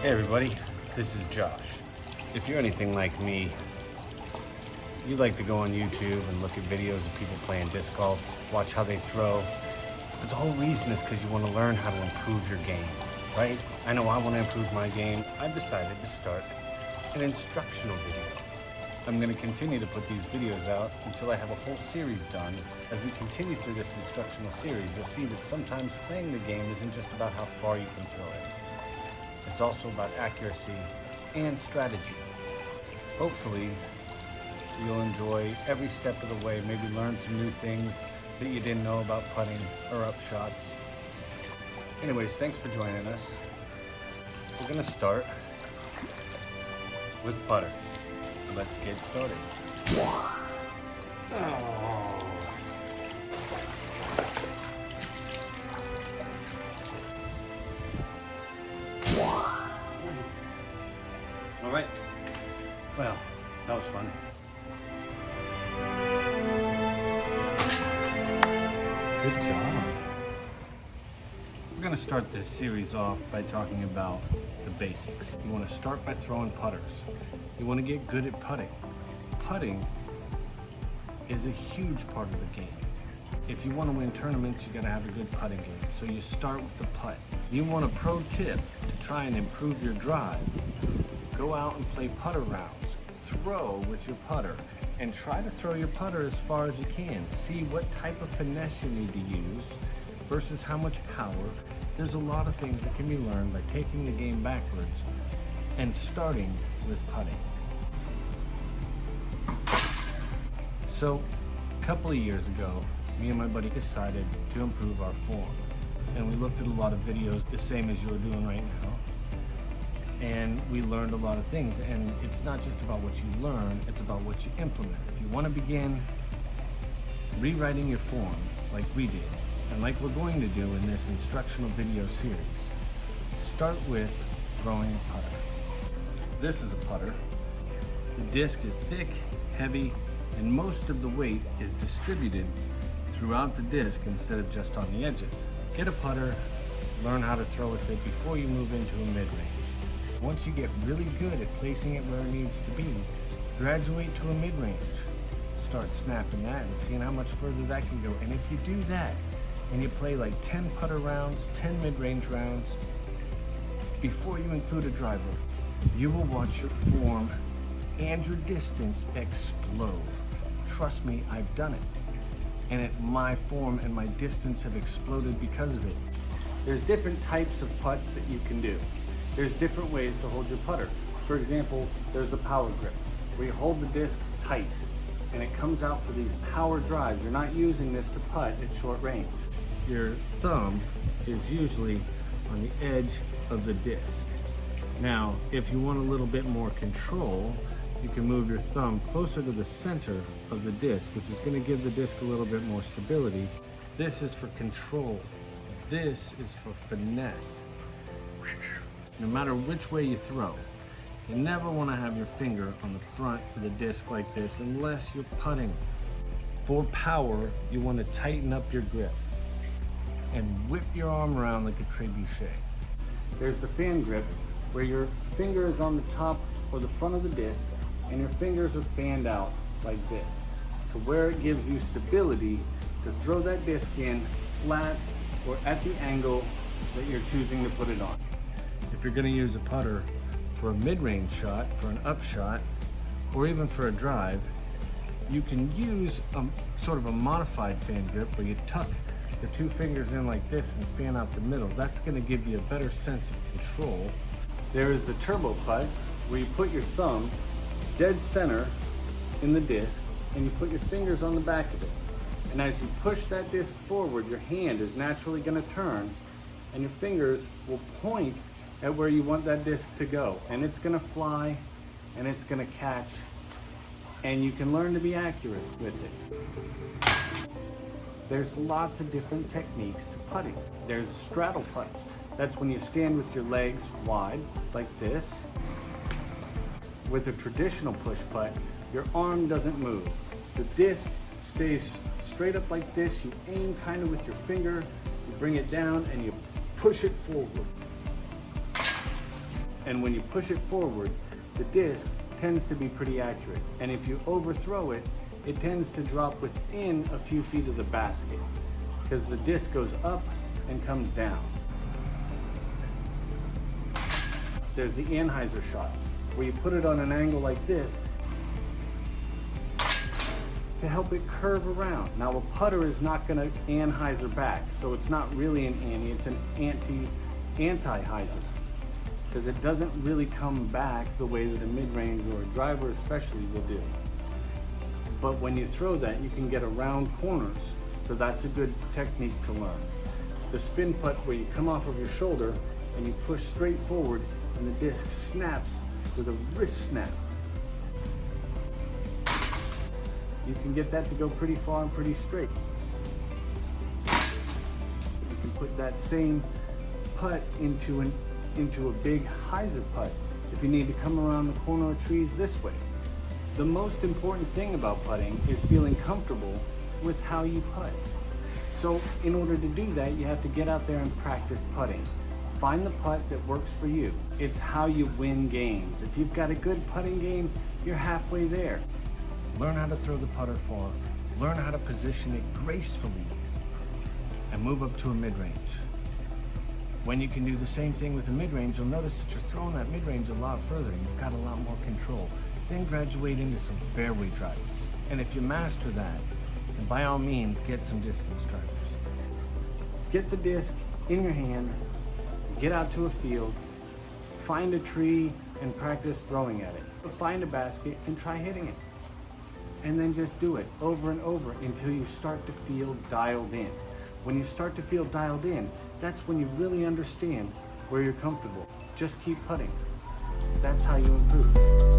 Hey everybody, this is Josh. If you're anything like me, you like to go on YouTube and look at videos of people playing disc golf, watch how they throw. But the whole reason is because you want to learn how to improve your game, right? I know I want to improve my game. I've decided to start an instructional video. I'm going to continue to put these videos out until I have a whole series done. As we continue through this instructional series, you'll see that sometimes playing the game isn't just about how far you can throw it. It's also about accuracy and strategy. Hopefully, you'll enjoy every step of the way, maybe learn some new things that you didn't know about putting or up shots. Anyways, thanks for joining us. We're going to start with putters. Let's get started. Oh. All right. Well, that was fun. Good job. We're going to start this series off by talking about the basics. You want to start by throwing putters. You want to get good at putting. Putting is a huge part of the game. If you want to win tournaments, you got to have a good putting game. So you start with the putt. You want a pro tip to try and improve your drive. Go out and play putter rounds. Throw with your putter and try to throw your putter as far as you can. See what type of finesse you need to use versus how much power. There's a lot of things that can be learned by taking the game backwards and starting with putting. So, a couple of years ago, me and my buddy decided to improve our form. And we looked at a lot of videos, the same as you're doing right now. And we learned a lot of things. And it's not just about what you learn, it's about what you implement. If you want to begin rewriting your form like we did, and like we're going to do in this instructional video series, start with throwing a putter. This is a putter. The disc is thick, heavy, and most of the weight is distributed throughout the disc instead of just on the edges. Get a putter, learn how to throw with it before you move into a mid-range. Once you get really good at placing it where it needs to be, graduate to a mid-range. Start snapping that and seeing how much further that can go. And if you do that, and you play like 10 putter rounds, 10 mid-range rounds, before you include a driver, you will watch your form and your distance explode. Trust me, I've done it. And my form and my distance have exploded because of it. There's different types of putts that you can do. There's different ways to hold your putter. For example, there's the power grip, where you hold the disc tight and it comes out for these power drives. You're not using this to putt at short range. Your thumb is usually on the edge of the disc. Now, if you want a little bit more control, you can move your thumb closer to the center of the disc, which is going to give the disc a little bit more stability. This is for control. This is for finesse. No matter which way you throw, you never want to have your finger on the front of the disc like this unless you're putting. For power, you want to tighten up your grip and whip your arm around like a trebuchet. There's the fan grip, where your finger is on the top or the front of the disc and your fingers are fanned out like this, to where it gives you stability to throw that disc in flat or at the angle that you're choosing to put it on. If you're going to use a putter for a mid-range shot, for an up shot, or even for a drive, you can use sort of a modified fan grip where you tuck the two fingers in like this and fan out the middle. That's going to give you a better sense of control. There is the turbo putt, where you put your thumb dead center in the disc and you put your fingers on the back of it. And as you push that disc forward, your hand is naturally going to turn and your fingers will point at where you want that disc to go. And it's going to fly and it's going to catch, and you can learn to be accurate with it. There's lots of different techniques to putting. There's straddle putts. That's when you stand with your legs wide, like this. With a traditional push putt, your arm doesn't move. The disc stays straight up like this. You aim kind of with your finger, you bring it down and you push it forward. And when you push it forward, the disc tends to be pretty accurate. And if you overthrow it, it tends to drop within a few feet of the basket because the disc goes up and comes down. There's the Anheuser shot, where you put it on an angle like this to help it curve around. Now a putter is not going to Anheuser back, so it's not really an anti, it's an anti-hyzer, because it doesn't really come back the way that a mid-range or a driver especially will do. But when you throw that, you can get around corners, so that's a good technique to learn. The spin putt, where you come off of your shoulder and you push straight forward and the disc snaps with a wrist snap. You can get that to go pretty far and pretty straight. You can put that same putt into a big hyzer putt if you need to come around the corner of trees this way. The most important thing about putting is feeling comfortable with how you putt. So in order to do that, you have to get out there and practice putting. Find the putt that works for you. It's how you win games. If you've got a good putting game, you're halfway there. Learn how to throw the putter form, learn how to position it gracefully, and move up to a mid-range. When you can do the same thing with a mid-range, you'll notice that you're throwing that mid-range a lot further. You've got a lot more control. Then graduate into some fairway drivers. And if you master that, then by all means, get some distance drivers. Get the disc in your hand, get out to a field, find a tree and practice throwing at it. Find a basket and try hitting it. And then just do it over and over until you start to feel dialed in. When you start to feel dialed in, that's when you really understand where you're comfortable. Just keep putting. That's how you improve.